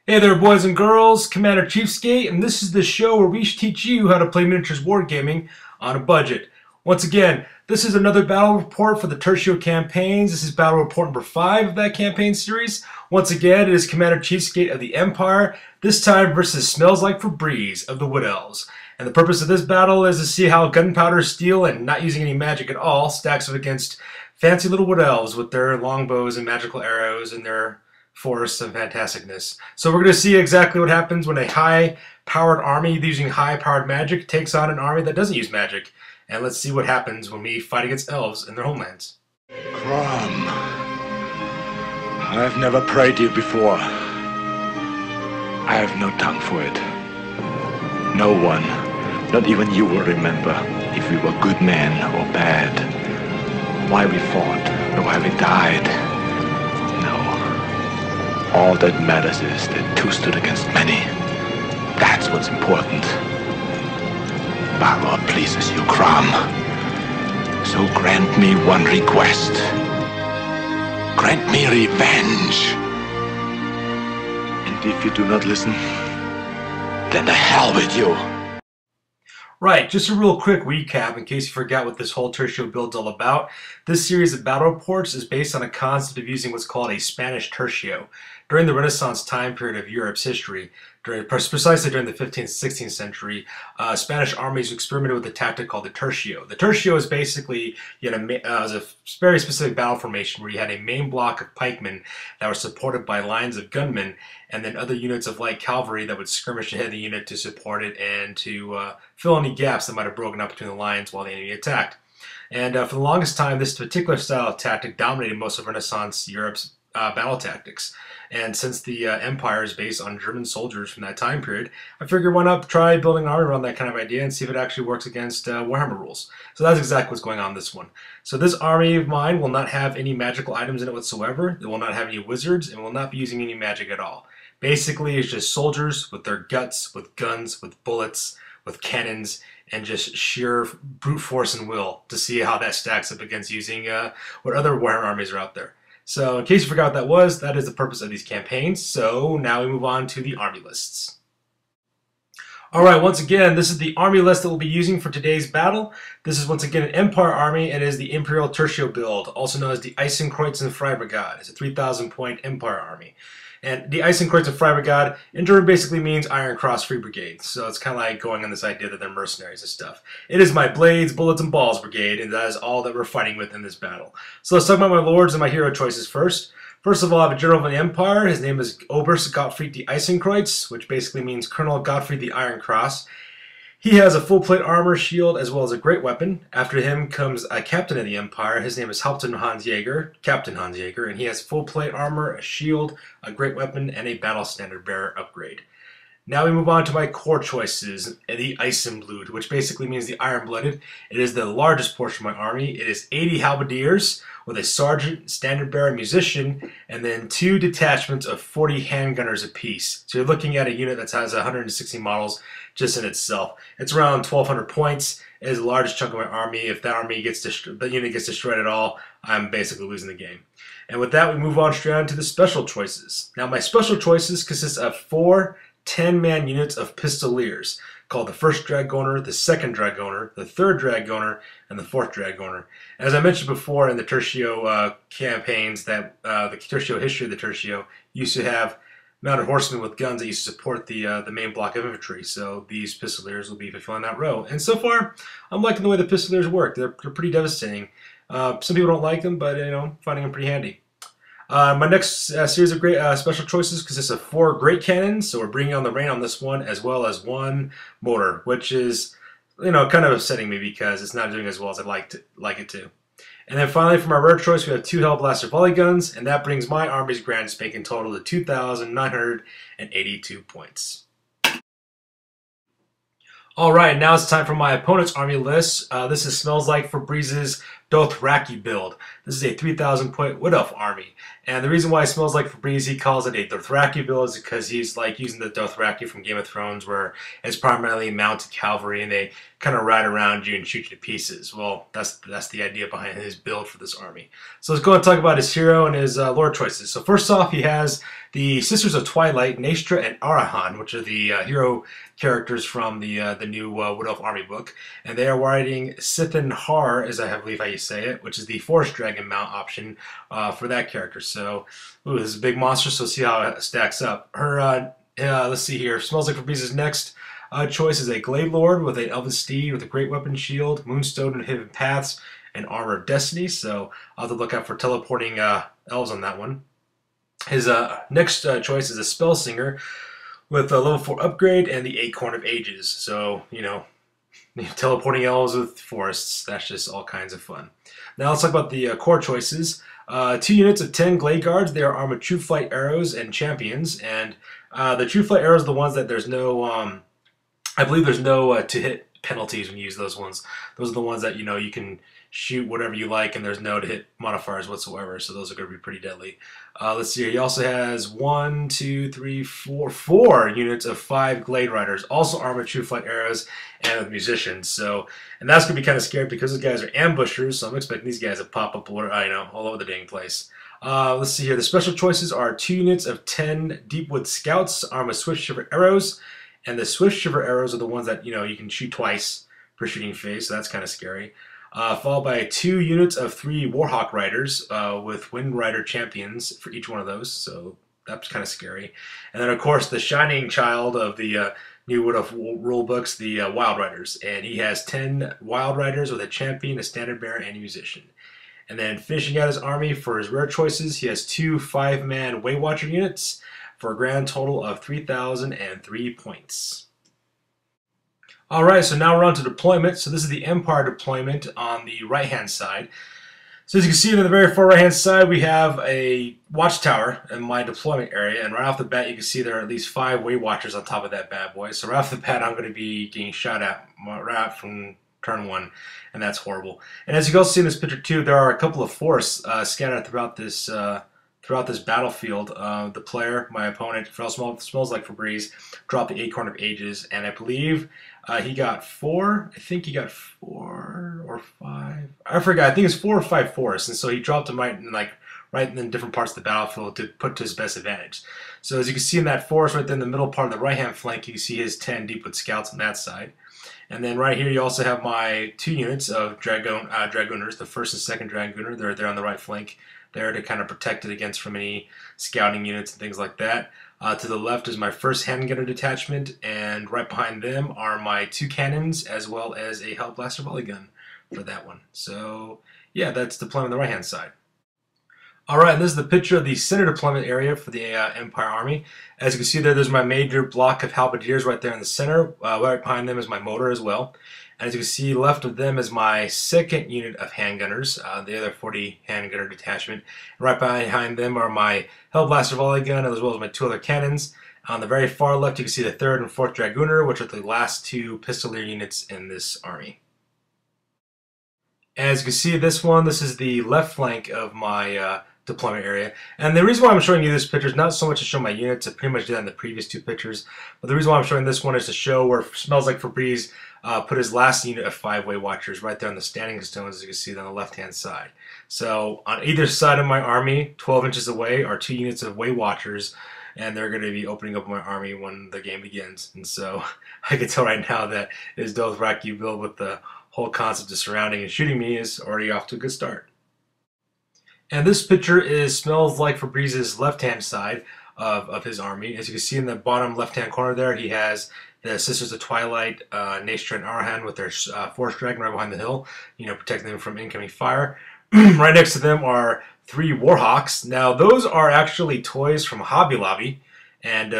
Hey there, boys and girls, Commander CheapSkate, and this is the show where we teach you how to play miniatures wargaming on a budget. Once again, this is another battle report for the Tercio Campaigns. This is battle report number 5 of that campaign series. Once again, it is Commander CheapSkate of the Empire, this time versus Smells Like Febreze of the Wood Elves. And the purpose of this battle is to see how gunpowder, steel, and not using any magic at all stacks up against fancy little Wood Elves with their longbows and magical arrows and their forests of fantasticness. So we're going to see exactly what happens when a high-powered army using high-powered magic takes on an army that doesn't use magic. And let's see what happens when we fight against elves in their homelands. Crom, I've never prayed you before. I have no tongue for it. No one, not even you, will remember if we were good men or bad, why we fought or why we died. All that matters is that two stood against many. That's what's important. Power pleases you, Crom. So grant me one request. Grant me revenge. And if you do not listen, then the hell with you. Right, just a real quick recap in case you forgot what this whole Tercio build's all about. This series of battle reports is based on a concept of using what's called a Spanish Tercio. During the Renaissance time period of Europe's history, precisely during the 15th and 16th century, Spanish armies experimented with a tactic called the Tercio. The Tercio is basically was a very specific battle formation where you had a main block of pikemen that were supported by lines of gunmen, and then other units of light cavalry that would skirmish ahead of the unit to support it and to fill any gaps that might have broken up between the lines while the enemy attacked. And for the longest time, this particular style of tactic dominated most of Renaissance Europe's battle tactics. And since the Empire is based on German soldiers from that time period, I figured why not try building an army around that kind of idea and see if it actually works against Warhammer rules. So that's exactly what's going on in this one. So this army of mine will not have any magical items in it whatsoever. It will not have any wizards and will not be using any magic at all. Basically, it's just soldiers with their guts, with guns, with bullets, with cannons, and just sheer brute force and will to see how that stacks up against using what other Warhammer armies are out there. So in case you forgot what that was, that is the purpose of these campaigns. So now we move on to the army lists. Alright, once again, this is the army list that we'll be using for today's battle. This is once again an Empire army and is the Imperial Tercio build, also known as the Eisenkreuz Freibrigade. It's a 3,000 point Empire army. And the Eisenkreuz Freibrigade in German basically means Iron Cross Free Brigade. So it's kind of like going on this idea that they're mercenaries and stuff. It is my blades, bullets, and balls brigade, and that is all that we're fighting with in this battle. So let's talk about my lords and my hero choices first. First of all, I have a general of the Empire. His name is Oberst Gottfried the Eisenkreuz, which basically means Colonel Gottfried the Iron Cross. He has a full plate armor, shield, as well as a great weapon. After him comes a captain of the Empire. His name is Hauptmann Hans Jäger, Captain Hans Jäger, and he has full plate armor, a shield, a great weapon, and a battle standard bearer upgrade. Now we move on to my core choices, the Eisenblut, which basically means the iron-blooded. It is the largest portion of my army. It is 80 halberdiers with a sergeant, standard bearer, musician, and then 2 detachments of 40 handgunners apiece. So you're looking at a unit that has 160 models just in itself. It's around 1,200 points. It is the largest chunk of my army. If that army the unit gets destroyed at all, I'm basically losing the game. And with that, we move on straight on to the special choices. Now my special choices consist of 4 10-man units of pistoliers, called the 1st Dragoner, the 2nd Dragoner, the 3rd Dragoner, and the 4th Dragoner. As I mentioned before in the Tercio campaigns, that the Tercio history of the Tercio used to have mounted horsemen with guns that used to support the main block of infantry. So these pistoliers will be fulfilling that role. And so far, I'm liking the way the pistoliers work. They're pretty devastating. Some people don't like them, but finding them pretty handy. My next series of great special choices consists of 4 great cannons, so we're bringing on the rain on this one, as well as 1 mortar, which is, kind of upsetting me because it's not doing as well as I'd like it to. And then finally, for my rare choice, we have 2 Hellblaster volley guns, and that brings my army's grand spanking total to 2,982 points. Alright, now it's time for my opponent's army list. This is Smells Like Febreze's Dothraki build. This is a 3,000 point Wood Elf army. And the reason why it smells like Febreze, he calls it a Dothraki build, is because he's like using the Dothraki from Game of Thrones, where it's primarily mounted cavalry and they kind of ride around you and shoot you to pieces. Well, that's the idea behind his build for this army. So let's go and talk about his hero and his lore choices. So first off, he has the Sisters of Twilight, Naestra and Arahan, which are the hero characters from the new Wood Elf army book, and they are riding Sithin Har, as I believe how you say it, which is the Forest Dragon mount option for that character. So, ooh, this is a big monster, so see how it stacks up. Her, let's see here, Smells Like Febreze' next choice is a Glade Lord with an Elven Steed with a Great Weapon Shield, Moonstone and Hidden Paths, and Armor of Destiny, so I'll have to look out for teleporting elves on that one. His next choice is a Spell Singer with a level 4 upgrade and the Acorn of Ages. So, you know, teleporting elves with forests, that's just all kinds of fun. Now let's talk about the core choices. 2 units of 10 Glade Guards. They are armed with True Flight arrows and champions. And the True Flight arrows are the ones that there's no, I believe there's no to hit penalties when you use those ones. Those are the ones that, you know, you can shoot whatever you like and there's no to hit modifiers whatsoever, so those are going to be pretty deadly. Let's see here. He also has 4 units of 5 Glade Riders, also armed with True Flight arrows and with musicians. So, and that's going to be kind of scary because those guys are ambushers, so I'm expecting these guys to pop up all over the dang place. Let's see here. The special choices are 2 units of 10 Deepwood Scouts armed with Swift Shiver arrows, and the Swift Shiver arrows are the ones that, you know, you can shoot twice per shooting phase, so that's kind of scary. Followed by 2 units of 3 Warhawk Riders with Wind Rider champions for each one of those, so that's kind of scary. And then, of course, the shining child of the new Wood Elf rulebooks, the Wild Riders. And he has 10 Wild Riders with a champion, a standard bearer, and a musician. And then finishing out his army for his rare choices, he has 2 5-man Waywatcher units for a grand total of 3,003 points. Alright, so now we're on to deployment. So this is the Empire deployment on the right-hand side. So as you can see on the very far right-hand side, we have a watchtower in my deployment area. And right off the bat, you can see there are at least 5 Way Watchers on top of that bad boy. So right off the bat, I'm going to be getting shot at right from turn 1. And that's horrible. And as you can also see in this picture too, there are a couple of forests scattered throughout this battlefield. The player, my opponent, Smells Like Febreze, dropped the Acorn of Ages, and I believe he got 4. I think he got 4 or 5. I forgot. I think it's 4 or 5 forests, and so he dropped them right in different parts of the battlefield to put to his best advantage. So as you can see in that forest right there in the middle part of the right-hand flank, you can see his 10 Deepwood Scouts on that side. And then right here you also have my 2 units of Dragooners, the 1st and 2nd Dragooner. They're there on the right flank, there to kind of protect it against from any scouting units and things like that. To the left is my 1st Handgunner detachment, and right behind them are my 2 cannons as well as a Hellblaster volley gun for that one. So yeah, that's deployment on the right hand side. Alright, and this is the picture of the center deployment area for the Empire Army. As you can see there's my major block of halberdiers right there in the center. Right behind them is my motor as well. As you can see, left of them is my 2nd unit of handgunners, the other 40 handgunner detachment. Right behind them are my Hellblaster volley gun, as well as my 2 other cannons. On the very far left, you can see the 3rd and 4th Dragooner, which are the last 2 Pistolier units in this army. As you can see, this is the left flank of my deployment area. And the reason why I'm showing you this picture is not so much to show my units. I pretty much did that in the previous 2 pictures. But the reason why I'm showing this one is to show where Smells Like Febreze put his last unit of 5 Way Watchers right there on the standing stones, as you can see on the left-hand side. So on either side of my army, 12 inches away, are 2 units of Way Watchers, and they're going to be opening up my army when the game begins. And so I can tell right now that his Dothraki build with the whole concept of surrounding and shooting me is already off to a good start. And this picture is Smells Like Febreze's left-hand side of his army. As you can see in the bottom left-hand corner there, he has the Sisters of Twilight, Naestra and Arahan with their Forest Dragon right behind the hill, protecting them from incoming fire. Right next to them are 3 Warhawks. Now, those are actually toys from Hobby Lobby, and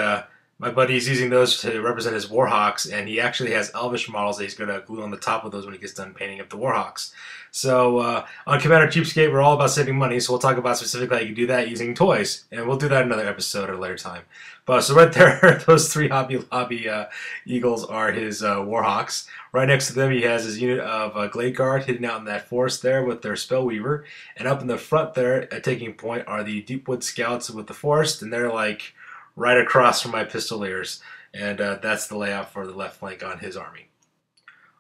My buddy's using those to represent his Warhawks, and he actually has Elvish models that he's going to glue on the top of those when he gets done painting up the Warhawks. So on Commander Cheapskate, we're all about saving money, so we'll talk about specifically how you can do that using toys, and we'll do that in another episode at a later time. But so right there, those three Hobby Lobby Eagles are his Warhawks. Right next to them, he has his unit of Glade Guard hidden out in that forest there with their Spellweaver, and up in the front there, at Taking Point, are the Deepwood Scouts with the forest, and they're like right across from my Pistoliers, and that's the layout for the left flank on his army.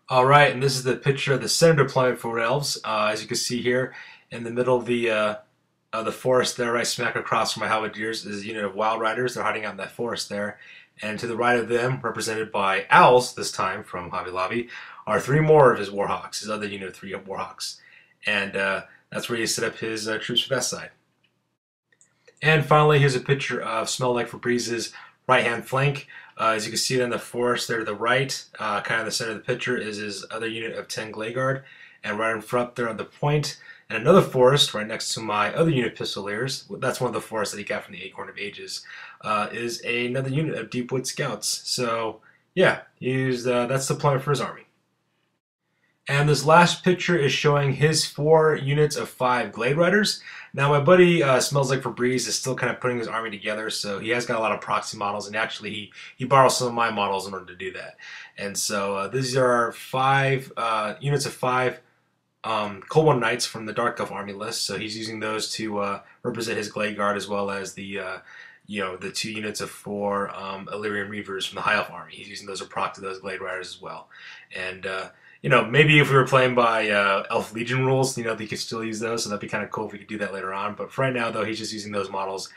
Alright, and this is the picture of the center deployment for Wood Elves. As you can see here, in the middle of the forest there, right smack across from my Halberdiers, is a unit of Wild Riders. They're hiding out in that forest there. And to the right of them, represented by Owls, this time from Hobby Lobby, are three more of his Warhawks, his other unit of 3 Warhawks. And that's where he set up his troops for that side. And finally, here's a picture of Smell Like Febrez's right-hand flank. As you can see in the forest there to the right, kind of the center of the picture, is his other unit of 10 Glade Guard. And right in front there on the point, and another forest right next to my other unit of Pistoliers, that's one of the forests that he got from the Acorn of Ages, is another unit of Deepwood Scouts. So yeah, that's the deployment for his army. And this last picture is showing his 4 units of 5 Glade Riders. Now my buddy Smells Like Febreze is still kind of putting his army together, so he has got a lot of proxy models, and actually he borrows some of my models in order to do that. And so these are 5 units of 5 Cold One Knights from the Dark Elf army list. So he's using those to represent his Glade Guard, as well as the the 2 units of 4 Illyrian Reavers from the High Elf army. He's using those to proc to those Glade Riders as well. And maybe if we were playing by Elf Legion rules, they could still use those, so that'd be kind of cool if we could do that later on. But for right now, though, he's just using those models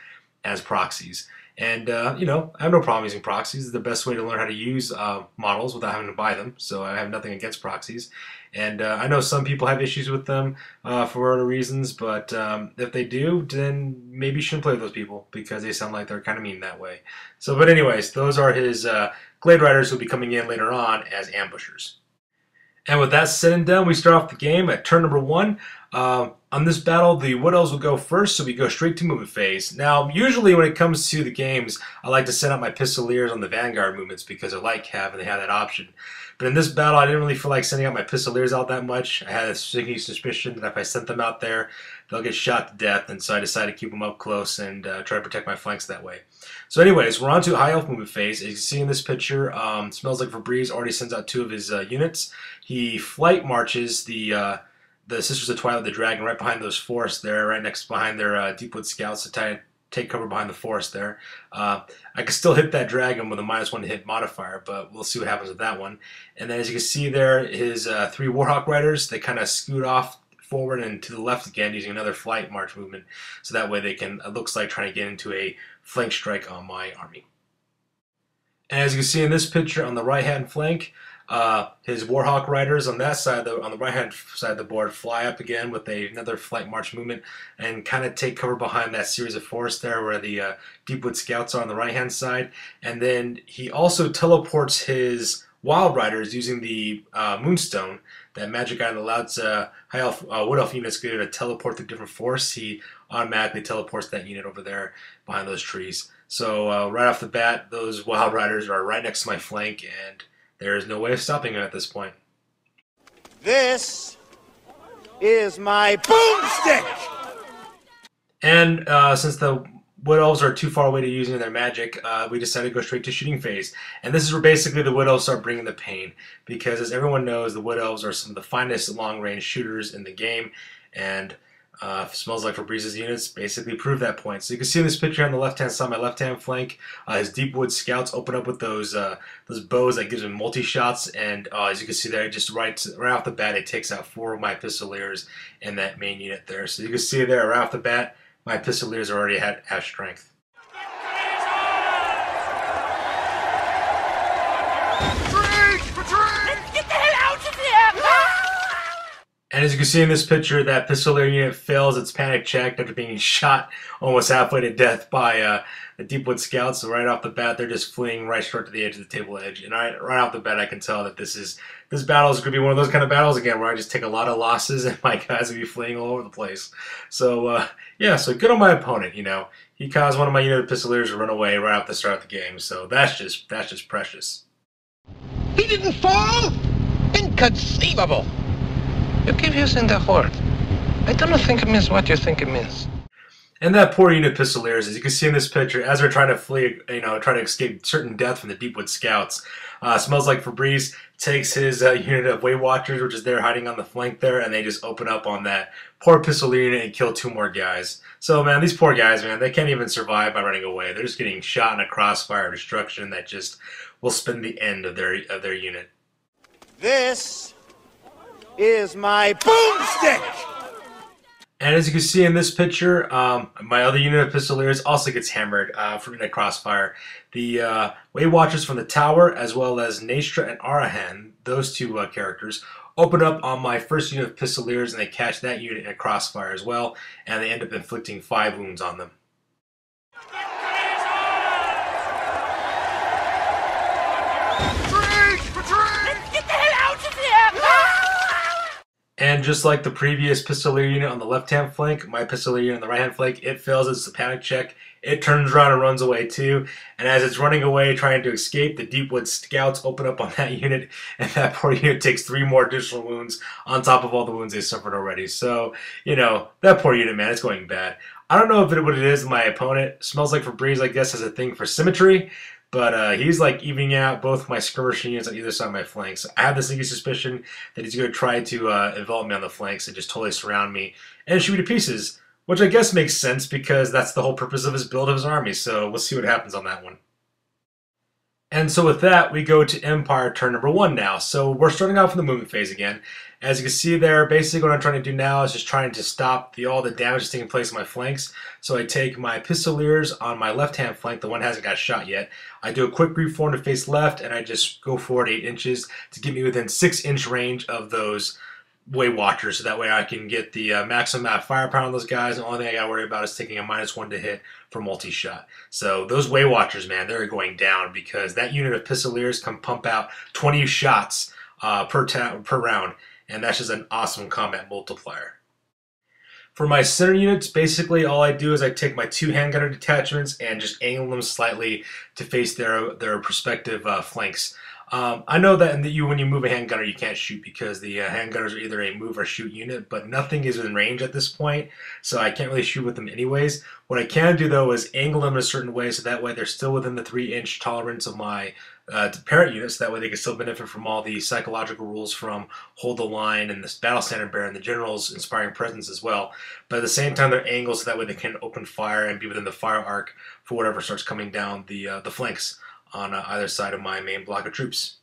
as proxies. And, I have no problem using proxies. It's the best way to learn how to use models without having to buy them, so I have nothing against proxies. And I know some people have issues with them for other reasons, but if they do, then maybe you shouldn't play with those people, because they sound like they're kind of mean that way. So, but anyways, those are his Glade Riders who will be coming in later on as ambushers. And with that said and done, we start off the game at turn number 1. On this battle, the Wood Elves will go first, so we go straight to movement phase. Now, usually when it comes to the games, I like to send out my Pistoliers on the Vanguard movements because they're light cav and they have that option. But in this battle, I didn't really feel like sending out my Pistoliers out that much. I had a sneaky suspicion that if I sent them out there, they'll get shot to death, and so I decided to keep them up close and try to protect my flanks that way. So anyways, we're on to High Elf movement phase. As you can see in this picture, Smells Like Febreze already sends out 2 of his units. He flight marches the Sisters of Twilight the Dragon right behind those forests there, right next behind their Deepwood Scouts to take cover behind the forest there. I can still hit that dragon with a -1 to hit modifier, but we'll see what happens with that one. And then as you can see there, his 3 Warhawk Riders, they kind of scoot off forward and to the left again using another flight march movement, so that way they can, it looks like, trying to get into a flank strike on my army. And as you can see in this picture on the right hand flank, his Warhawk Riders on that side, on the right-hand side of the board, fly up again with another flight march movement and kind of take cover behind that series of forests there where the Deepwood Scouts are on the right-hand side. And then he also teleports his Wild Riders using the Moonstone, that magic item that allows High Elf Wood Elf units to teleport through different forests. He automatically teleports that unit over there behind those trees. So right off the bat, those Wild Riders are right next to my flank, and there is no way of stopping him at this point. This is my boomstick! And since the Wood Elves are too far away to using their magic, we decided to go straight to shooting phase. And this is where basically the Wood Elves start bringing the pain, because as everyone knows, the Wood Elves are some of the finest long-range shooters in the game, and Smells Like Febreze's units basically prove that point. So you can see in this picture on the left-hand side, my left-hand flank, his Deepwood Scouts open up with those bows that gives him multi-shots, and as you can see there, just right off the bat, it takes out 4 of my Pistoliers in that main unit there. So you can see there, right off the bat, my Pistoliers already have strength. Retreat! Retreat! Get the hell out of here! And as you can see in this picture, that Pistolier unit fails its panic check after being shot almost halfway to death by the Deepwood Scouts. So right off the bat, they're just fleeing right straight to the edge of the table edge. And right off the bat, I can tell that this battle is going to be one of those kind of battles again where I just take a lot of losses and my guys will be fleeing all over the place. So yeah, so good on my opponent. You know, he caused one of my unit of Pistoliers to run away right off the start of the game. So that's just precious. He didn't fall? Inconceivable. You keep using the word. I don't think it means what you think it means. And that poor unit of Pistoliers, as you can see in this picture, as they're trying to flee, trying to escape certain death from the Deepwood Scouts, Smells Like Febreze takes his unit of Way Watchers, which is there hiding on the flank there, and they just open up on that poor Pistolier unit and kill 2 more guys. So, man, these poor guys, man, they can't even survive by running away. They're just getting shot in a crossfire of destruction that just will spin the end of their unit. This is my boomstick! And as you can see in this picture, my other unit of Pistoliers also gets hammered from a crossfire. The Way Watchers from the tower, as well as Nastra and Arahan, those 2 characters, open up on my first unit of Pistoliers, and they catch that unit in a crossfire as well, and they end up inflicting 5 wounds on them. Let's get the hell out of here! And just like the previous Pistolier unit on the left-hand flank, my Pistolier unit on the right-hand flank, it fails its panic check. It turns around and runs away too. And as it's running away, trying to escape, the Deepwood Scouts open up on that unit, and that poor unit takes 3 more additional wounds on top of all the wounds they suffered already. So, you know, that poor unit, man, it's going bad. I don't know what it is my opponent. Smells Like Febreze, I guess, has a thing for symmetry. But he's like evening out both my skirmish units on either side of my flanks. I have this sneaky suspicion that he's going to try to envelop me on the flanks and just totally surround me and shoot me to pieces, which I guess makes sense because that's the whole purpose of his build of his army. So we'll see what happens on that one. And so with that, we go to Empire turn number 1 now. So we're starting off in the movement phase again. As you can see there, basically what I'm trying to do now is just trying to stop all the damage that's taking place on my flanks. So I take my Pistoliers on my left-hand flank, the one hasn't got shot yet. I do a quick reform to face left, and I just go forward 8 inches to get me within 6-inch range of those Way Watchers, so that way I can get the maximum amount of firepower on those guys. The only thing I got to worry about is taking a -1 to hit for multi-shot. So those Way Watchers, man, they're going down because that unit of Pistoliers can pump out 20 shots per round, and that's just an awesome combat multiplier. For my center units, basically all I do is I take my 2 handgunner detachments and just angle them slightly to face their respective flanks. I know that when you move a handgunner, you can't shoot because the handgunners are either a move or shoot unit, but nothing is within range at this point, so I can't really shoot with them anyways. What I can do, though, is angle them in a certain way so that way they're still within the 3-inch tolerance of my parent units, so that way they can still benefit from all the psychological rules from Hold the Line and the Battle Standard Bearer and the General's Inspiring Presence as well. But at the same time, they're angled so that way they can open fire and be within the fire arc for whatever starts coming down the flanks on either side of my main block of troops.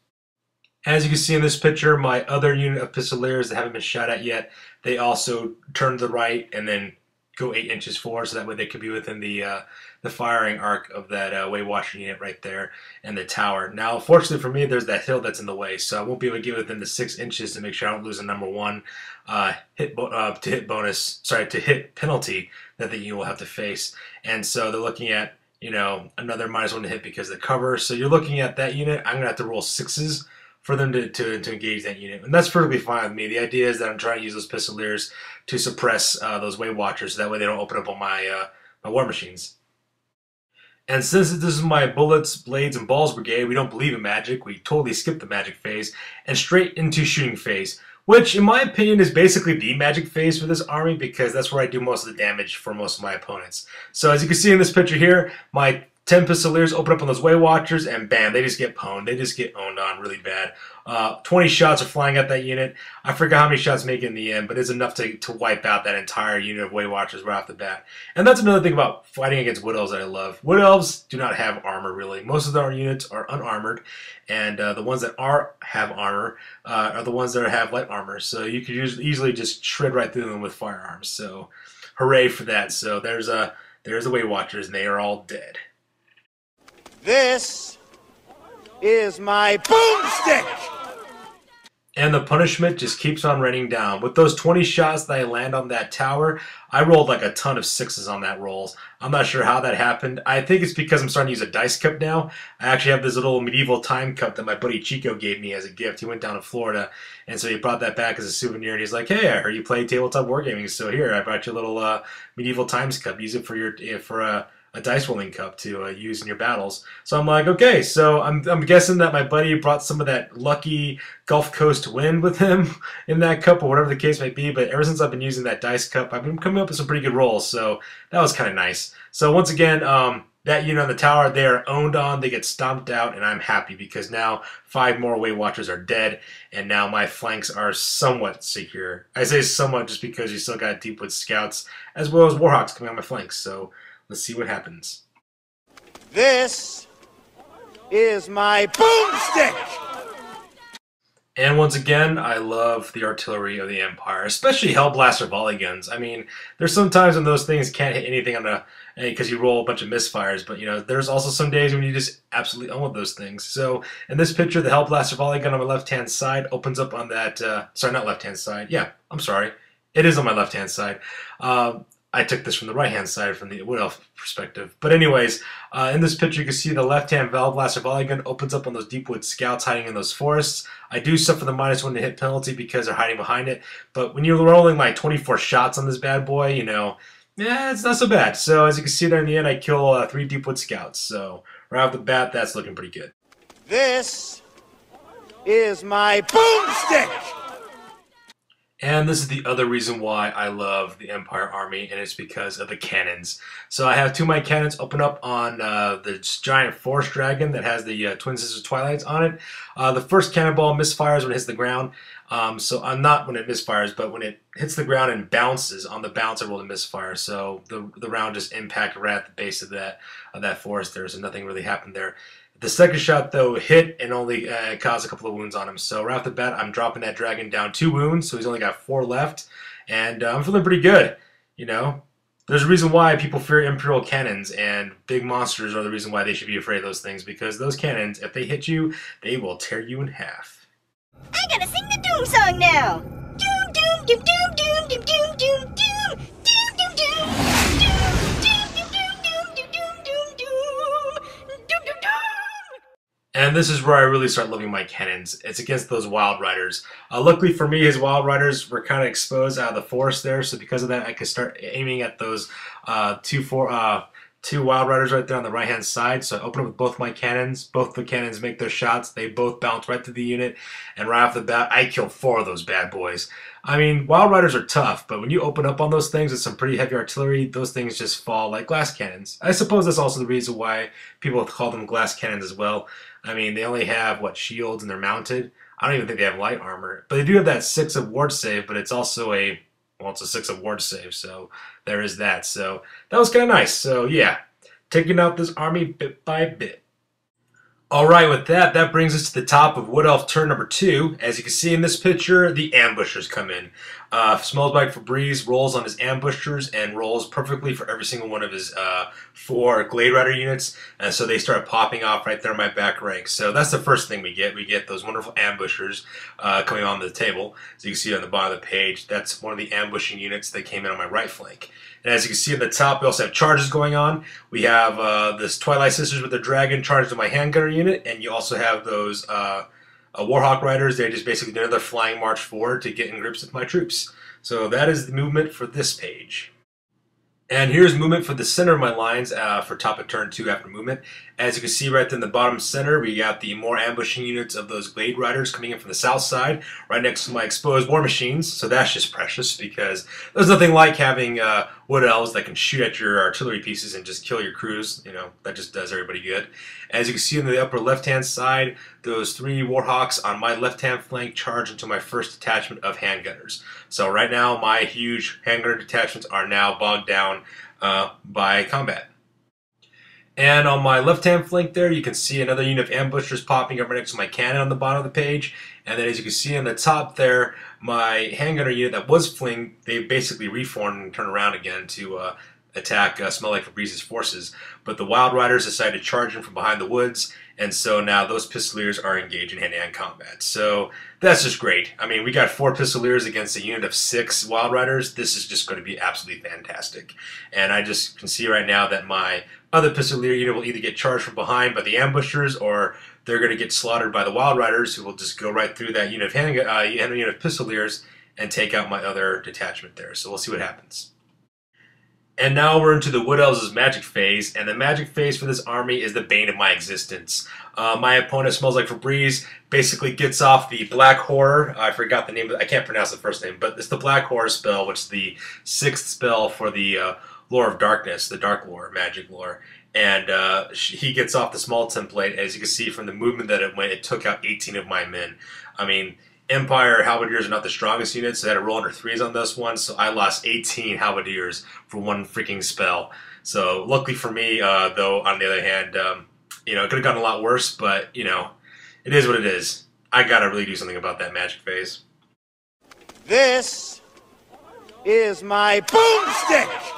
As you can see in this picture, my other unit of Pistoliers that haven't been shot at yet, they also turn to the right and then go 8 inches forward, so that way they could be within the firing arc of that Way Watcher unit right there and the tower. Now, fortunately for me, there's that hill that's in the way, so I won't be able to get within the 6 inches to make sure I don't lose a #1 hit penalty that the unit will have to face. And so they're looking at, you know, another -1 to hit because of the cover. So you're looking at that unit, I'm going to have to roll 6s for them to engage that unit. And that's perfectly fine with me. The idea is that I'm trying to use those Pistoliers to suppress those Way Watchers, so that way they don't open up on my War Machines. And since this is my Bullets, Blades, and Balls Brigade, we don't believe in magic. We totally skip the magic phase and straight into shooting phase, which in my opinion is basically the magic phase for this army because that's where I do most of the damage for most of my opponents. So as you can see in this picture here, my 10 Pistoliers open up on those Way Watchers, and bam, they just get pwned. They just get owned on really bad. 20 shots are flying at that unit. I forgot how many shots make it in the end, but it's enough to wipe out that entire unit of Way Watchers right off the bat. And that's another thing about fighting against Wood Elves that I love. Wood Elves do not have armor, really. Most of our units are unarmored, and the ones that have armor are the ones that have light armor. So you could easily just shred right through them with firearms. So hooray for that. So there's the Way Watchers, and they are all dead. This is my boomstick! And the punishment just keeps on raining down. With those 20 shots that I land on that tower, I rolled like a ton of sixes on that rolls. I'm not sure how that happened. I think it's because I'm starting to use a dice cup now. I actually have this little medieval time cup that my buddy Chico gave me as a gift. He went down to Florida, and so he brought that back as a souvenir. And he's like, "Hey, I heard you play tabletop wargaming, so here, I brought you a little medieval times cup. Use it for your a dice rolling cup to use in your battles." So I'm like, okay, so I'm guessing that my buddy brought some of that lucky Gulf Coast wind with him in that cup, or whatever the case might be. But ever since I've been using that dice cup, I've been coming up with some pretty good rolls, so that was kind of nice. So once again, that unit on the tower, they are owned on, they get stomped out, and I'm happy because now 5 more Weight Watchers are dead, and now my flanks are somewhat secure. I say somewhat just because you still got Deepwood Scouts as well as Warhawks coming on my flanks, so let's see what happens. This is my boomstick! And once again, I love the artillery of the Empire, especially Hellblaster volley guns. I mean, there's some times when those things can't hit anything on a because you roll a bunch of misfires, but you know, there's also some days when you just absolutely own those things. So in this picture, the Hellblaster volley gun on my left-hand side opens up on that. Sorry, not left-hand side. Yeah, I'm sorry. It is on my left-hand side. I took this from the right-hand side from the Wood Elf perspective. But anyways, in this picture, you can see the left-hand Hellblaster volley gun opens up on those Deepwood Scouts hiding in those forests. I do suffer the -1 to hit penalty because they're hiding behind it. But when you're rolling like 24 shots on this bad boy, you know, yeah, it's not so bad. So as you can see there in the end, I kill 3 Deepwood Scouts. So right off the bat, that's looking pretty good. This is my boomstick! And this is the other reason why I love the Empire Army, and it's because of the cannons. So I have 2 of my cannons open up on the giant Forest Dragon that has the Twin Sisters Twilights on it. The first cannonball misfires when it hits the ground. So I'm not when it misfires, but when it hits the ground and bounces, on the bounce I roll a misfire. So the round just impacted right at the base of that forest there, so nothing really happened there. The second shot, though, hit and only caused a couple of wounds on him. So right off the bat, I'm dropping that dragon down 2 wounds, so he's only got 4 left. And I'm feeling pretty good, you know. There's a reason why people fear Imperial cannons, and big monsters are the reason why they should be afraid of those things, because those cannons, if they hit you, they will tear you in half. I gotta sing the Doom song now. Doom, doom, doom, doom, doom, doom, doom, doom, doom, doom, doom, doom, And this is where I really start loving my cannons. It's against those Wild Riders. Luckily for me, his Wild Riders were kind of exposed out of the forest there, so because of that, I could start aiming at those 2 Wild Riders right there on the right-hand side. So I open up with both my cannons. Both the cannons make their shots. They both bounce right through the unit, and right off the bat, I kill 4 of those bad boys. I mean, Wild Riders are tough, but when you open up on those things with some pretty heavy artillery, those things just fall like glass cannons. I suppose that's also the reason why people call them glass cannons as well. I mean, they only have, shields, and they're mounted. I don't even think they have light armor. But they do have that 6 of ward save, but it's also it's a 6 of ward save, so there is that. So that was kind of nice. So yeah, taking out this army bit by bit. Alright, with that, that brings us to the top of Wood Elf turn number 2. As you can see in this picture, the ambushers come in. Smells like Febreze rolls on his ambushers and rolls perfectly for every single one of his 4 Glade Rider units. And so they start popping off right there in my back rank. So that's the first thing we get. We get those wonderful ambushers coming on the table. As you can see on the bottom of the page, that's one of the ambushing units that came in on my right flank. And as you can see at the top, we also have charges going on. We have this Twilight Sisters with their dragon charged to my handgunner unit, and you also have those Warhawk Riders. They just basically do another flying march forward to get in grips with my troops. So that is the movement for this page. And here's movement for the center of my lines for top of turn 2 after movement. As you can see right in the bottom center, we got the more ambushing units of those Glade Riders coming in from the south side, right next to my exposed war machines. So that's just precious because there's nothing like having Wood Elves that can shoot at your artillery pieces and just kill your crews. You know, that just does everybody good. As you can see on the upper left-hand side, those 3 Warhawks on my left-hand flank charge into my first detachment of handgunners. So right now, my huge handgunner detachments are now bogged down by combat. And on my left-hand flank there, you can see another unit of ambushers popping up right next to my cannon on the bottom of the page. And then as you can see on the top there, my handgunner unit that was fleeing, they basically reformed and turned around again to attack Smell Like Febrez's forces, but the Wild Riders decide to charge in from behind the woods, and so now those Pistoliers are engaged in hand-to-hand combat. So that's just great. I mean, we got 4 Pistoliers against a unit of 6 Wild Riders. This is just going to be absolutely fantastic. And I just can see right now that my other Pistolier unit will either get charged from behind by the ambushers, or they're going to get slaughtered by the Wild Riders, who will just go right through that unit of unit of Pistoliers and take out my other detachment there. So we'll see what happens. And now we're into the Wood Elves' magic phase, and the magic phase for this army is the bane of my existence. My opponent, Smells Like Febreze, basically gets off the Black Horror. I forgot the name, I can't pronounce the first name, but it's the Black Horror spell, which is the 6th spell for the Lore of Darkness, the Dark Lore, magic lore. And he gets off the small template. As you can see from the movement that it went, it took out 18 of my men. I mean, Empire Halberdiers are not the strongest units, so I had to roll under 3s on this one, so I lost 18 Halberdiers for one freaking spell. So luckily for me, though, on the other hand, you know, it could have gotten a lot worse, but, you know, it is what it is. I gotta really do something about that magic phase. This is my boomstick!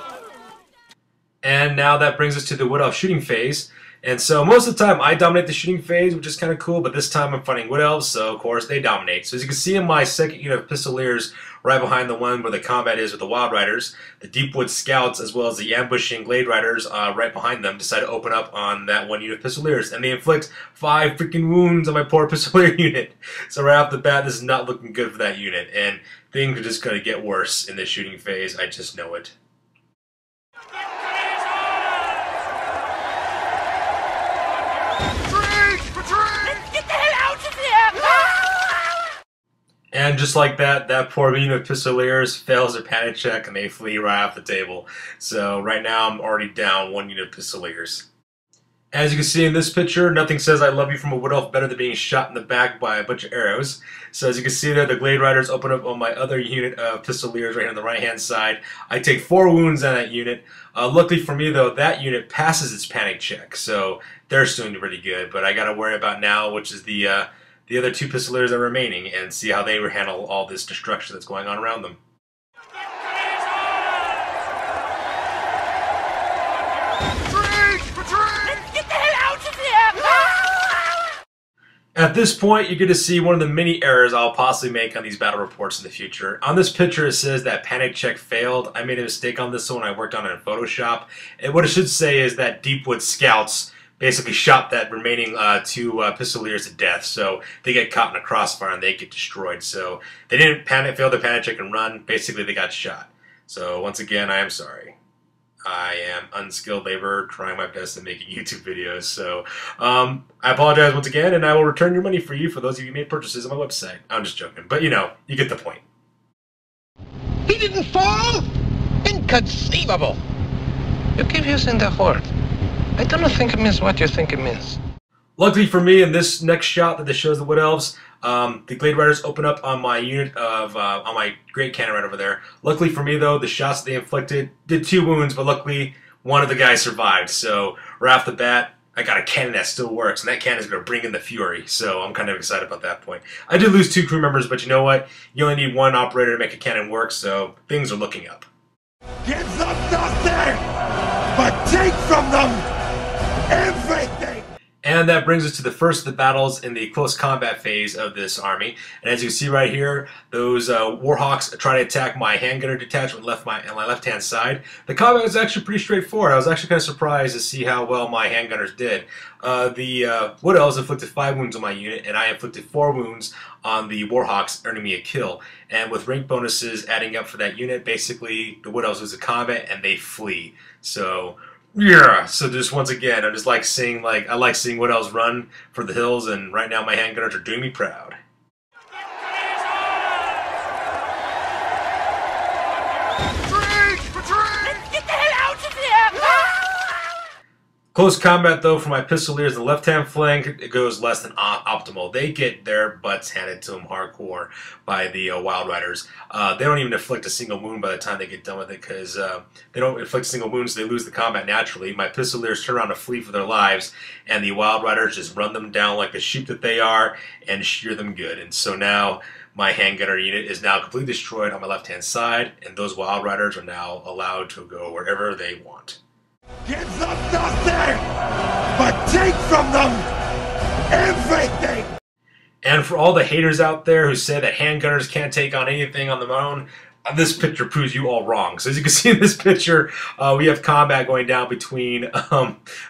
And now that brings us to the Wood Elf shooting phase. And so most of the time I dominate the shooting phase, which is kind of cool, but this time I'm fighting Wood Elves, so of course they dominate. So as you can see in my second unit of Pistoliers, right behind the one where the combat is with the Wild Riders, the Deepwood Scouts as well as the ambushing Glade Riders right behind them decide to open up on that one unit of Pistoliers, and they inflict 5 freaking wounds on my poor Pistolier unit. So right off the bat, this is not looking good for that unit, and things are just going to get worse in this shooting phase. I just know it. And just like that, that poor unit of Pistoliers fails their panic check and they flee right off the table. So right now I'm already down 1 unit of Pistoliers. As you can see in this picture, nothing says I love you from a Wood Elf better than being shot in the back by a bunch of arrows. So as you can see there, the Glade Riders open up on my other unit of Pistoliers right here on the right hand side. I take 4 wounds on that unit. Luckily for me though, that unit passes its panic check. So they're doing pretty good. But I got to worry about now, which is the other 2 Pistoliers that are remaining, and see how they handle all this destruction that's going on around them. At this point, you're going to see one of the many errors I'll possibly make on these battle reports in the future. On this picture, it says that panic check failed. I made a mistake on this one. I worked on it in Photoshop. And what it should say is that Deepwood Scouts basically shot that remaining 2 Pistoliers to death. So they get caught in a crossfire and they get destroyed. So they didn't fail their panic check and run. Basically, they got shot. So once again, I am sorry. I am unskilled labor trying my best at making YouTube videos. So I apologize once again, and I will return your money for you for those of you who made purchases on my website. I'm just joking. But, you know, you get the point. He didn't fall? Inconceivable. You give using the horde. I don't think it means what you think it means. Luckily for me, in this next shot that shows the Wood Elves, the Glade Riders open up on my unit of, on my Great Cannon right over there. Luckily for me though, the shots that they inflicted did 2 wounds, but luckily one of the guys survived. So right off the bat, I got a cannon that still works, and that cannon is going to bring in the fury. So I'm kind of excited about that point. I did lose 2 crew members, but you know what? You only need 1 operator to make a cannon work, so things are looking up. Give them nothing, but take from them everything! And that brings us to the first of the battles in the close combat phase of this army. And as you can see right here, those Warhawks try to attack my handgunner detachment on my left-hand side. The combat was actually pretty straightforward. I was actually kind of surprised to see how well my handgunners did. The Wood Elves inflicted 5 wounds on my unit, and I inflicted 4 wounds on the Warhawks, earning me a kill. And with rank bonuses adding up for that unit, basically the Wood Elves lose the combat and they flee. So yeah, so just once again, I just like seeing Wood Elves run for the hills, and right now my handgunners are doing me proud. Close combat, though, for my Pistoliers, the left-hand flank, it goes less than optimal. They get their butts handed to them hardcore by the Wild Riders. They don't even inflict a single wound by the time they get done with it, because they don't inflict single wounds, so they lose the combat naturally. My Pistoliers turn around to flee for their lives, and the Wild Riders just run them down like the sheep that they are and shear them good. And so now my handgunner unit is now completely destroyed on my left-hand side, and those Wild Riders are now allowed to go wherever they want. Give them nothing, but take from them everything! And for all the haters out there who say that handgunners can't take on anything on their own, this picture proves you all wrong. So as you can see in this picture, we have combat going down between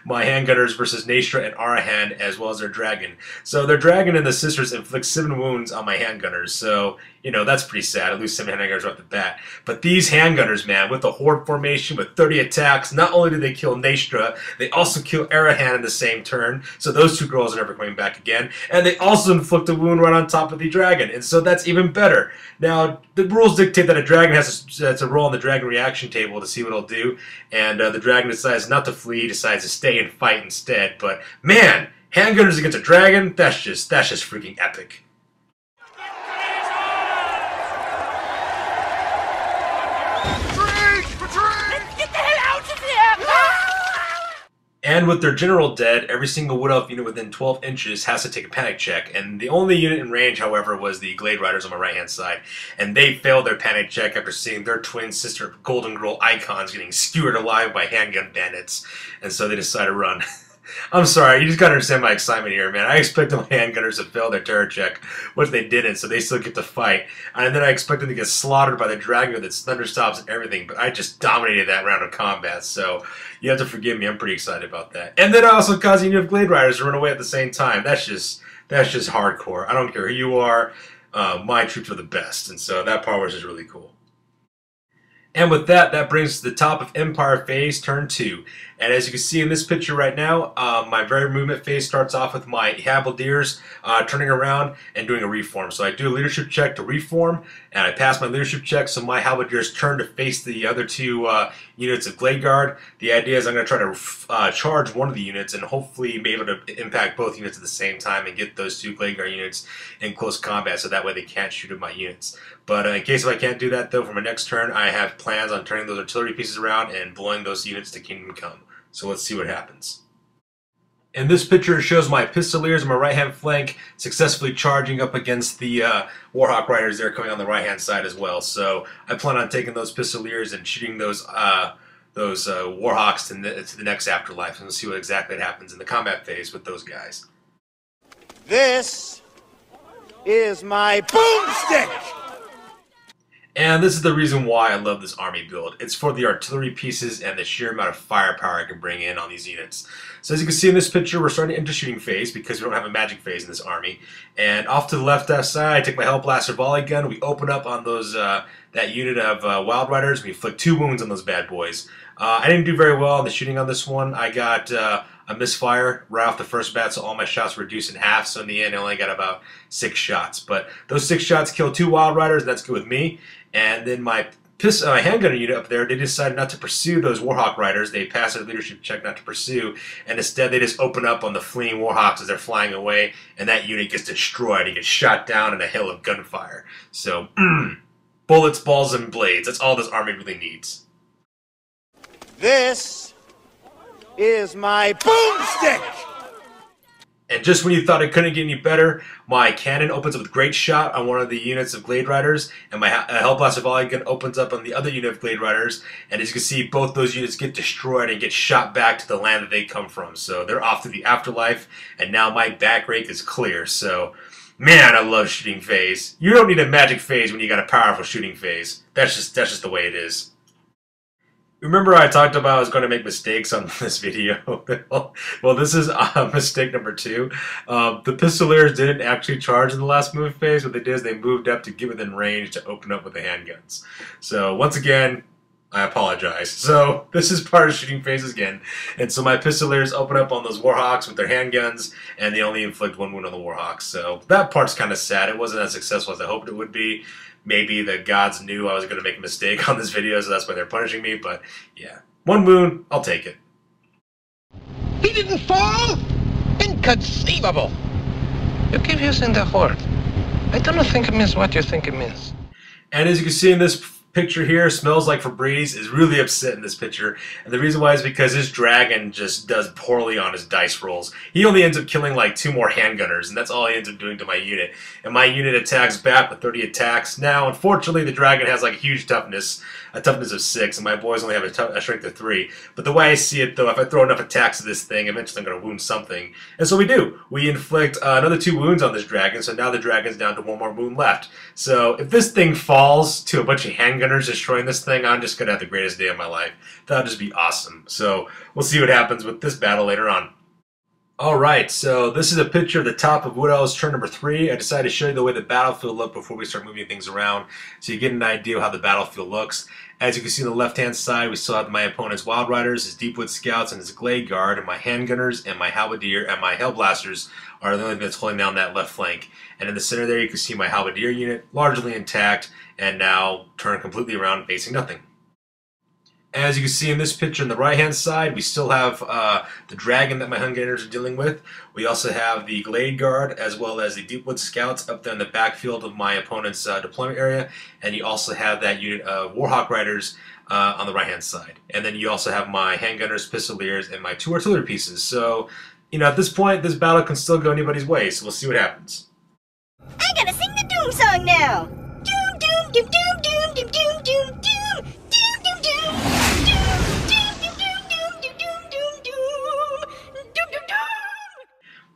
my handgunners versus Nastra and Arahan, as well as their dragon. So their dragon and the sisters inflict 7 wounds on my handgunners. So, you know, that's pretty sad. I lose 7 handgunners off the bat. But these handgunners, man, with the horde formation, with 30 attacks, not only do they kill Nastra, they also kill Arahan in the same turn. So those 2 girls are never coming back again. And they also inflict a wound right on top of the dragon. And so that's even better. Now, the rules dictate that a dragon has to roll on the dragon reaction table to see what it'll do. And the dragon decides not to flee, decides to stay and fight instead. But, man, handgunners against a dragon, that's just freaking epic. And with their general dead, every single Wood Elf unit within 12 inches has to take a panic check. And the only unit in range, however, was the Glade Riders on my right-hand side. And they failed their panic check after seeing their twin sister Golden Girl icons getting skewered alive by handgun bandits. And so they decided to run. I'm sorry, you just gotta understand my excitement here, man. I expected my handgunners to fail their terror check, which they didn't, so they still get to fight. And then I expected them to get slaughtered by the dragon with its thunderstops and everything, but I just dominated that round of combat, so you have to forgive me. I'm pretty excited about that. And then I also caused you have Glade Riders to run away at the same time. That's just hardcore. I don't care who you are. My troops are the best, and so that part was just really cool. And with that, that brings us to the top of Empire Phase, Turn 2. And as you can see in this picture right now, my very movement phase starts off with my Halberdiers turning around and doing a reform. So I do a leadership check to reform, and I pass my leadership check, so my Halberdiers turn to face the other 2 units of Glade Guard. The idea is I'm going to try to charge one of the units and hopefully be able to impact both units at the same time and get those 2 Glade Guard units in close combat, so that way they can't shoot at my units. But in case if I can't do that, though, for my next turn, I have plans on turning those artillery pieces around and blowing those units to Kingdom Come. So let's see what happens. In this picture, it shows my Pistoliers on my right-hand flank successfully charging up against the Warhawk Riders there coming on the right-hand side as well. So I plan on taking those Pistoliers and shooting those Warhawks to the next afterlife. And we'll see what exactly happens in the combat phase with those guys. This is my boomstick! And this is the reason why I love this army build. It's for the artillery pieces and the sheer amount of firepower I can bring in on these units. So as you can see in this picture, we're starting to enter shooting phase because we don't have a magic phase in this army. And off to the left side, I take my Hellblaster volley gun. We open up on those that unit of Wild Riders. We inflict 2 wounds on those bad boys. I didn't do very well on the shooting on this one. I got a misfire right off the first bat, so all my shots were reduced in half. So in the end, I only got about 6 shots. But those 6 shots killed 2 Wild Riders, and that's good with me. And then my handgunner unit up there, they decided not to pursue those Warhawk Riders. They passed their leadership check not to pursue, and instead they just open up on the fleeing Warhawks as they're flying away, and that unit gets destroyed. He gets shot down in a hail of gunfire. So, bullets, balls, and blades. That's all this army really needs. This is my boomstick! And just when you thought it couldn't get any better, my cannon opens up with great shot on one of the units of Glade Riders, and my Hellblaster volley gun opens up on the other unit of Glade Riders. And as you can see, both those units get destroyed and get shot back to the land that they come from. So they're off to the afterlife, and now my back rake is clear. So, man, I love shooting phase. You don't need a magic phase when you got a powerful shooting phase. That's just the way it is. Remember I talked about I was going to make mistakes on this video? Well, this is mistake number 2. The Pistoliers didn't actually charge in the last move phase. What they did is they moved up to get within range to open up with the handguns. So once again, I apologize. So this is part of shooting phases again. And so my Pistoliers open up on those Warhawks with their handguns, and they only inflict 1 wound on the Warhawks. So that part's kind of sad. It wasn't as successful as I hoped it would be. Maybe the gods knew I was going to make a mistake on this video, so that's why they're punishing me. But yeah, 1 wound, I'll take it. He didn't fall? Inconceivable! You keep using the horde. I don't think it means what you think it means. And as you can see in this picture here, Smells Like Febreze, is really upset in this picture. And the reason why is because his dragon just does poorly on his dice rolls. He only ends up killing like 2 more handgunners, and that's all he ends up doing to my unit. And my unit attacks back with 30 attacks. Now, unfortunately, the dragon has like a huge toughness, a toughness of 6, and my boys only have a strength of 3. But the way I see it, though, if I throw enough attacks at this thing, eventually I'm going to wound something. And so we do. We inflict another 2 wounds on this dragon, so now the dragon's down to 1 more wound left. So if this thing falls to a bunch of handgunners destroying this thing, I'm just going to have the greatest day of my life. That'll just be awesome. So we'll see what happens with this battle later on. Alright, so this is a picture of the top of Woodell's turn number 3. I decided to show you the way the battlefield looked before we start moving things around, so you get an idea of how the battlefield looks. As you can see on the left-hand side, we still have my opponent's Wild Riders, his Deepwood Scouts, and his Glade Guard, and my Handgunners, and my Halberdier, and my Hellblasters are the only thing that's holding down that left flank. And in the center there, you can see my Halberdier unit, largely intact, and now turned completely around, facing nothing. As you can see in this picture on the right-hand side, we still have the dragon that my Handgunners are dealing with. We also have the Glade Guard, as well as the Deepwood Scouts up there in the backfield of my opponent's deployment area. And you also have that unit of Warhawk Riders on the right-hand side. And then you also have my Handgunners, Pistoliers, and my 2 artillery pieces. So, you know, at this point, this battle can still go anybody's way, so we'll see what happens. I gotta sing the Doom song now! Doom, doom, doom, doom, doom, doom, doom, doom, doom, doom, doom, doom.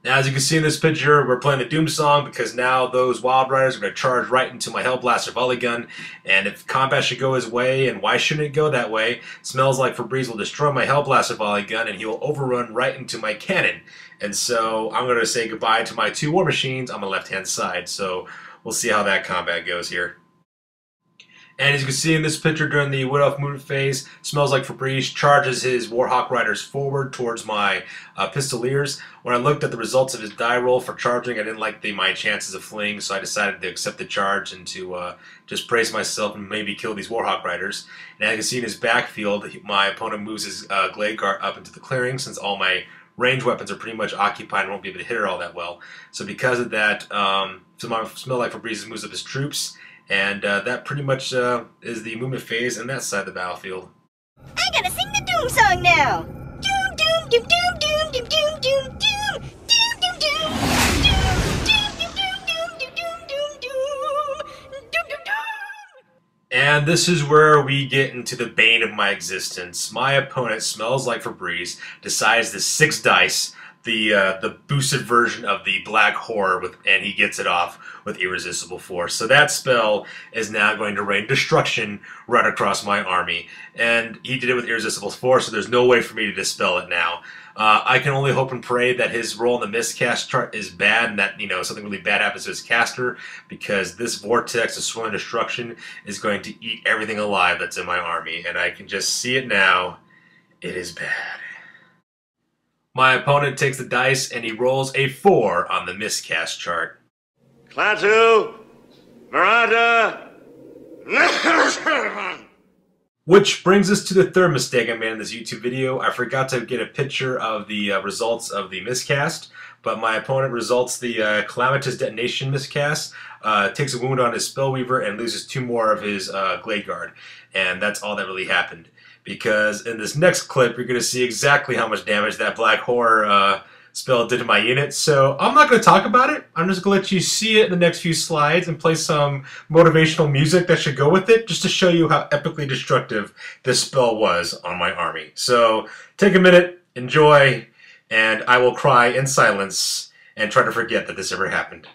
Now, as you can see in this picture, we're playing the Doom song because now those Wild Riders are going to charge right into my Hellblaster volley gun. And if combat should go his way, and why shouldn't it go that way, Smells Like Febreze will destroy my Hellblaster volley gun and he will overrun right into my cannon. And so I'm going to say goodbye to my 2 War Machines on the left-hand side. So we'll see how that combat goes here. And as you can see in this picture during the Wood Elf movement phase, Smells Like Febreze charges his Warhawk Riders forward towards my Pistoliers. When I looked at the results of his die roll for charging, I didn't like my chances of fleeing, so I decided to accept the charge and to just brace myself and maybe kill these Warhawk Riders. And as you can see in his backfield, my opponent moves his Glade Guard up into the clearing since all my range weapons are pretty much occupied and won't be able to hit her all that well. So because of that, Smells Like Febreze moves up his troops. And that pretty much is the movement phase in that side of the battlefield. I gotta sing the Doom song now! Doom, doom, doom, doom, doom, doom, doom, doom, doom, doom, doom, doom, and this is where we get into the bane of my existence. My opponent, Smells Like Febreze, decides to 6 dice, the boosted version of the Black Horror, and he gets it off with Irresistible Force. So that spell is now going to rain destruction right across my army. And he did it with Irresistible Force, so there's no way for me to dispel it now. I can only hope and pray that his roll in the miscast chart is bad and that, you know, something really bad happens to his caster, because this vortex of swirling destruction is going to eat everything alive that's in my army. And I can just see it now. It is bad. My opponent takes the dice and he rolls a 4 on the miscast chart. Klaatu! Marata! Which brings us to the third mistake I made in this YouTube video. I forgot to get a picture of the results of the miscast, but my opponent results the Calamitous Detonation miscast, takes a wound on his Spellweaver, and loses 2 more of his Glade Guard. And that's all that really happened. Because in this next clip, you're going to see exactly how much damage that Black Horror spell did to my unit. So I'm not going to talk about it. I'm just going to let you see it in the next few slides and play some motivational music that should go with it, just to show you how epically destructive this spell was on my army. So take a minute, enjoy, and I will cry in silence and try to forget that this ever happened.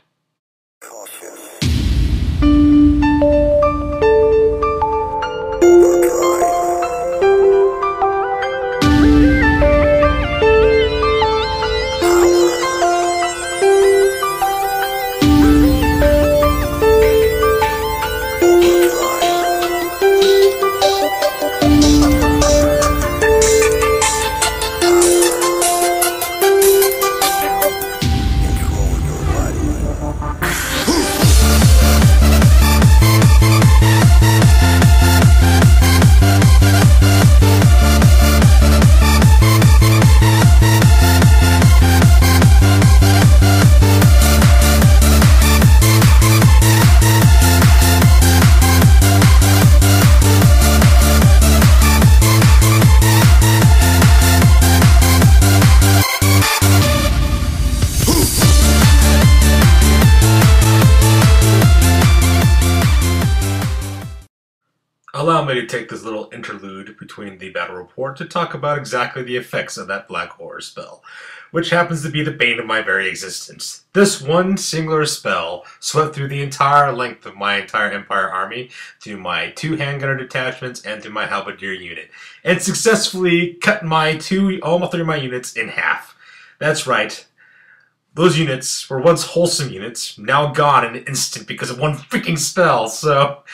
Allow me to take this little interlude between the battle report to talk about exactly the effects of that black horror spell, which happens to be the bane of my very existence. This one singular spell swept through the entire length of my entire Empire army, through my 2 handgunner detachments and through my halberdier unit, and successfully cut all 3 of my units in half. That's right. Those units were once wholesome units, now gone in an instant because of one freaking spell. So,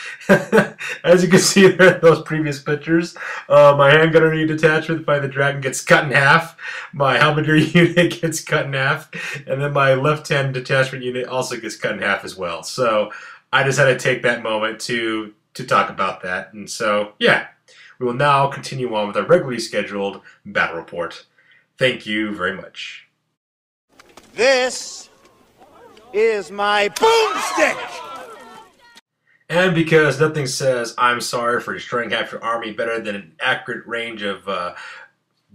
as you can see there in those previous pictures, my handgunner detachment by the dragon gets cut in half, my halberdier unit gets cut in half, and then my left-hand detachment unit also gets cut in half as well. So, I just had to take that moment to talk about that. And so, yeah, we will now continue on with our regularly scheduled battle report. Thank you very much. This is my boomstick! And because nothing says I'm sorry for destroying half your army better than an accurate range of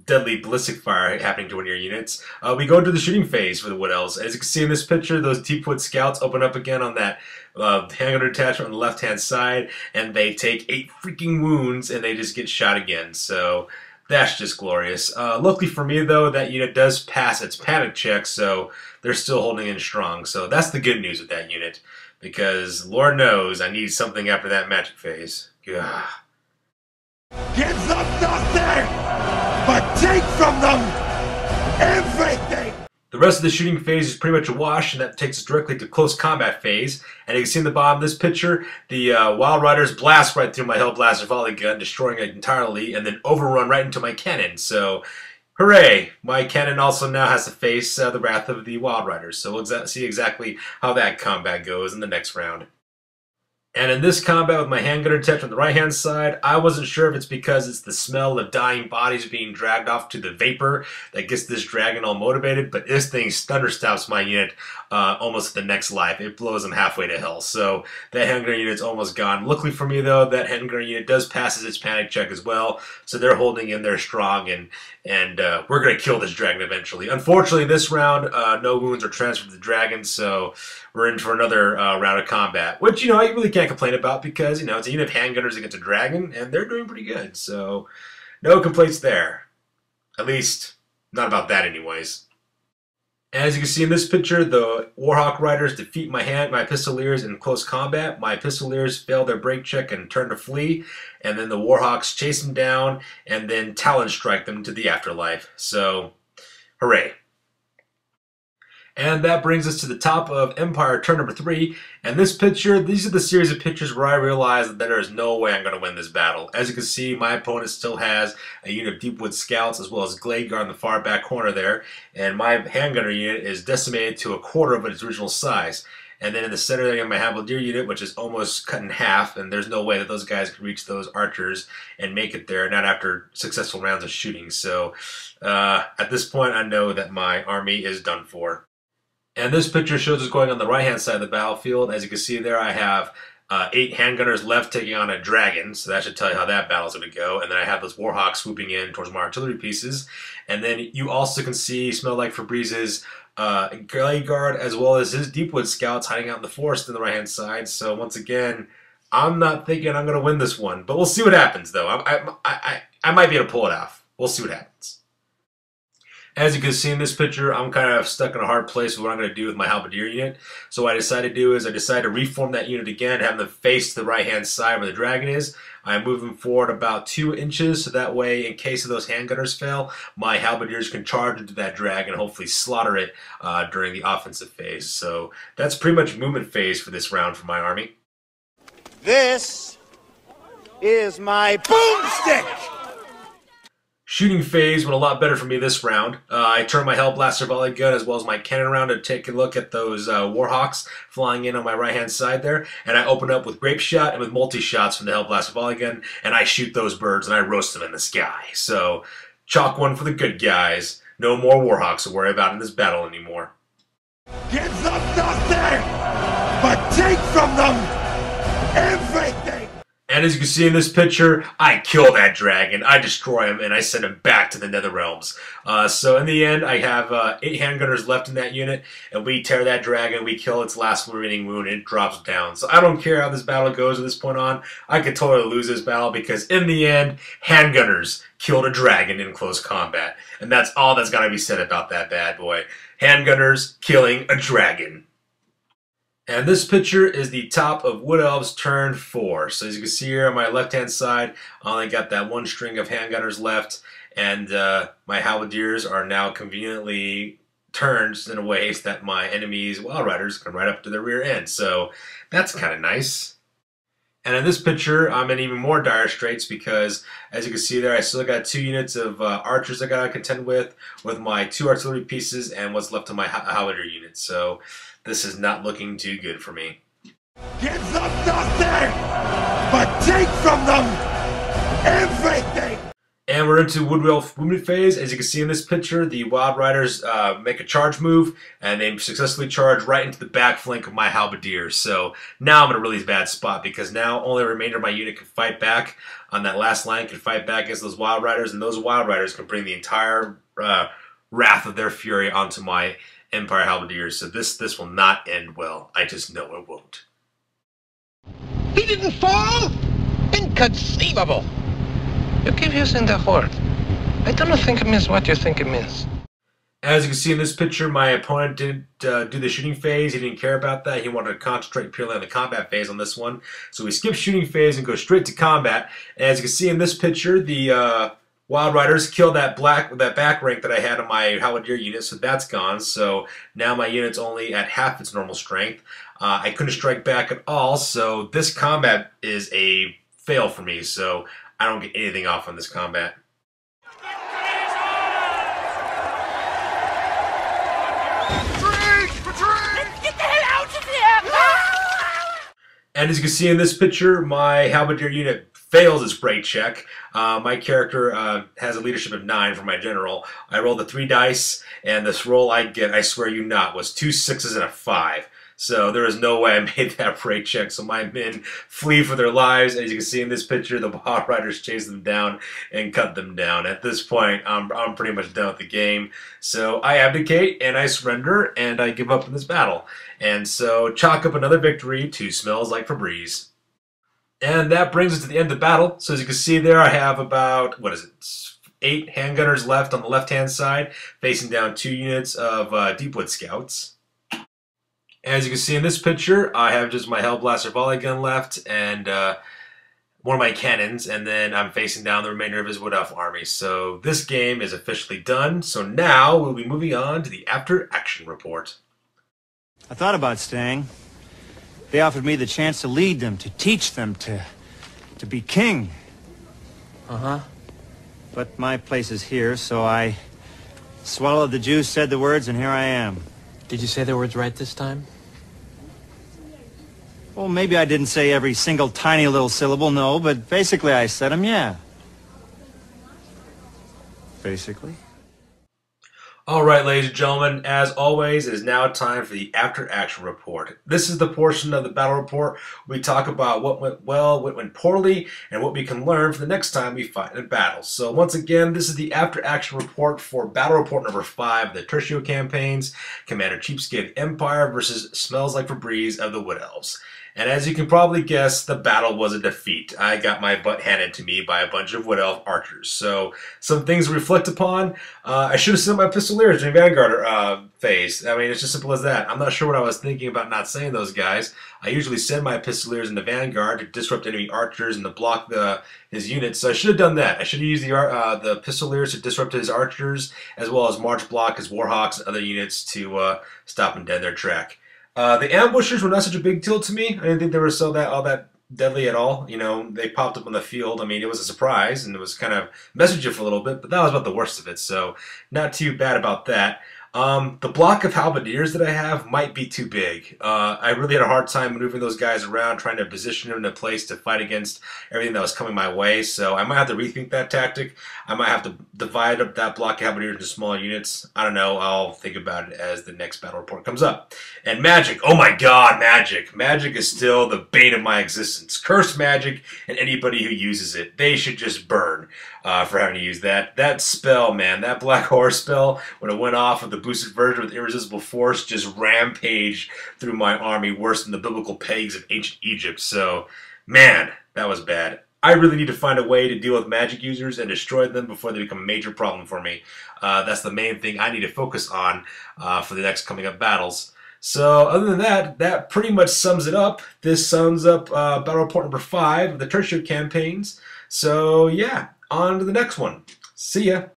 deadly ballistic fire happening to one of your units, we go into the shooting phase for the Wood Elves. As you can see in this picture, those Deepwood Scouts open up again on that handgunner detachment on the left-hand side, and they take 8 freaking wounds, and they just get shot again. So that's just glorious. Luckily for me, though, that unit does pass its panic check, so they're still holding in strong. So that's the good news with that unit, because Lord knows I need something after that magic phase. Gah. Give them nothing, but take from them everything! The rest of the shooting phase is pretty much a wash, and that takes us directly to close combat phase. And you can see in the bottom of this picture, the Wild Riders blast right through my Hellblaster volley gun, destroying it entirely, and then overrun right into my cannon. So, hooray! My cannon also now has to face the wrath of the Wild Riders. So we'll see exactly how that combat goes in the next round. And in this combat with my handgunner detachment on the right-hand side, I wasn't sure if it's because it's the smell of dying bodies being dragged off to the vapor that gets this dragon all motivated, but this thing thunderstops my unit almost to the next life. It blows them halfway to hell. So that handgunner unit's almost gone. Luckily for me, though, that handgunner unit does pass its panic check as well, so they're holding in there strong, and we're going to kill this dragon eventually. Unfortunately, this round, no wounds are transferred to the dragon, so we're in for another round of combat, which, you know, I really can't complain about because, you know, it's a unit of handgunners against a dragon, and they're doing pretty good, so no complaints there. At least, not about that anyways. As you can see in this picture, the Warhawk Riders defeat my Pistoliers in close combat. My Pistoliers fail their break check and turn to flee, and then the Warhawks chase them down and then Talon strike them to the afterlife. So, hooray. And that brings us to the top of Empire turn number 3. And this picture, these are the series of pictures where I realized that there is no way I'm going to win this battle. As you can see, my opponent still has a unit of Deepwood Scouts as well as Glade Guard in the far back corner there. And my handgunner unit is decimated to a quarter of its original size. And then in the center there, I have my halberdier unit, which is almost cut in half, and there's no way that those guys can reach those archers and make it there, not after successful rounds of shooting. So at this point, I know that my army is done for. And this picture shows us going on the right-hand side of the battlefield. As you can see there, I have 8 handgunners left taking on a dragon, so that should tell you how that battle's going to go. And then I have those Warhawks swooping in towards my artillery pieces. And then you also can see, smell like Febrez's Glade Guard, as well as his Deepwood Scouts hiding out in the forest on the right-hand side. So once again, I'm not thinking I'm going to win this one, but we'll see what happens, though. I might be able to pull it off. We'll see what happens. As you can see in this picture, I'm kind of stuck in a hard place with what I'm going to do with my halberdier unit. So what I decided to do is I decided to reform that unit again, have them face the right-hand side where the dragon is. I'm moving forward about 2 inches, so that way, in case of those handgunners fail, my halberdiers can charge into that dragon and hopefully slaughter it during the offensive phase. So that's pretty much movement phase for this round for my army. This is my boomstick! Shooting phase went a lot better for me this round. I turned my Hellblaster volley gun as well as my cannon around to take a look at those Warhawks flying in on my right-hand side there. And I open up with grape shot and with multi-shots from the Hellblaster volley gun, and I shoot those birds and I roast them in the sky. So, chalk one for the good guys. No more Warhawks to worry about in this battle anymore. Give them nothing, but take from them everything! And as you can see in this picture, I kill that dragon, I destroy him, and I send him back to the Nether Realms. So in the end, I have 8 handgunners left in that unit, and we tear that dragon, we kill its last remaining wound, and it drops down. So I don't care how this battle goes from this point on. I could totally lose this battle, because in the end, handgunners killed a dragon in close combat. And that's all that's got to be said about that bad boy. Handgunners killing a dragon. And this picture is the top of Wood Elves turn 4. So as you can see here on my left-hand side, I only got that one string of handgunners left, and my halberdiers are now conveniently turned in a way that my enemies' Wild Riders can ride up to their rear end. So that's kind of nice. And in this picture, I'm in even more dire straits because, as you can see there, I still got 2 units of archers I got to contend with my 2 artillery pieces and what's left of my halberdier unit. So this is not looking too good for me. Give them nothing, but take from them everything! And we're into Wood Elf movement phase. As you can see in this picture, the Wild Riders make a charge move, and they successfully charge right into the back flank of my halberdiers. So now I'm in a really bad spot, because now only the remainder of my unit can fight back on that last line, can fight back against those Wild Riders, and those Wild Riders can bring the entire wrath of their fury onto my Empire halberdiers. So this will not end well. I just know it won't. He didn't fall? Inconceivable! You keep using the horde. I don't think it means what you think it means. As you can see in this picture, my opponent didn't do the shooting phase. He didn't care about that. He wanted to concentrate purely on the combat phase on this one. So we skip shooting phase and go straight to combat. And as you can see in this picture, the Wild Riders killed that back rank that I had on my halberdier unit, so that's gone. So now my unit's only at half its normal strength. I couldn't strike back at all, so this combat is a fail for me. So I don't get anything off on this combat. Get the hell out of here! And as you can see in this picture, my halberdier unit fails its break check. My character has a leadership of 9 for my general. I rolled the 3 dice, and this roll I get, I swear you not, was 2 6s and a 5. So there is no way I made that break check. So my men flee for their lives. As you can see in this picture, the Wild Riders chase them down and cut them down. At this point, I'm pretty much done with the game. So I abdicate and I surrender and I give up in this battle. And so chalk up another victory to Smells Like Febreze. And that brings us to the end of the battle. So as you can see there, I have about, 8 handgunners left on the left-hand side, facing down 2 units of Deepwood Scouts. As you can see in this picture, I have just my Hellblaster volley gun left and one of my cannons, and then I'm facing down the remainder of his Wood Elf army. So this game is officially done. So now we'll be moving on to the after-action report. I thought about staying. They offered me the chance to lead them, to teach them, to be king. Uh-huh. But my place is here, so I swallowed the juice, said the words, and here I am. Did you say the words right this time? Well, maybe I didn't say every single tiny little syllable, no, but basically I said them, yeah. Basically. All right, ladies and gentlemen, as always, it is now time for the after-action report. This is the portion of the battle report where we talk about what went well, what went poorly, and what we can learn for the next time we fight in a battle. So once again, this is the after-action report for battle report number 5 of the Tercio Campaigns, Commander CheapSkate Empire versus Smells Like Febreze of the Wood Elves. And as you can probably guess, the battle was a defeat. I got my butt handed to me by a bunch of Wood Elf archers. So, some things to reflect upon. I should have sent my Pistoliers during Vanguard phase. I mean, it's just simple as that. I'm not sure what I was thinking about not saying those guys. I usually send my Pistoliers into Vanguard to disrupt enemy archers and to block his units. So I should have done that. I should have used the Pistoliers to disrupt his archers, as well as march block his Warhawks and other units to stop and dead their track. The ambushers were not such a big deal to me. I didn't think they were all that deadly at all. You know, they popped up on the field. I mean, it was a surprise, and it was kind of messaging for a little bit, but that was about the worst of it, so not too bad about that. The block of halberdiers that I have might be too big. I really had a hard time maneuvering those guys around, trying to position them in a place to fight against everything that was coming my way, so I might have to rethink that tactic. I might have to divide up that block of halberdiers into smaller units. I don't know. I'll think about it as the next battle report comes up. And magic. Oh my god, magic. Magic is still the bane of my existence. Curse magic and anybody who uses it. They should just burn for having to use that. That spell, man, that Black Horse spell, when it went off with the boosted version with Irresistible Force, just rampaged through my army worse than the biblical plagues of ancient Egypt. So, man, that was bad. I really need to find a way to deal with magic users and destroy them before they become a major problem for me. That's the main thing I need to focus on for the next coming up battles. So other than that, that pretty much sums it up. This sums up battle report number 5 of the Tercio Campaigns. So yeah, on to the next one. See ya.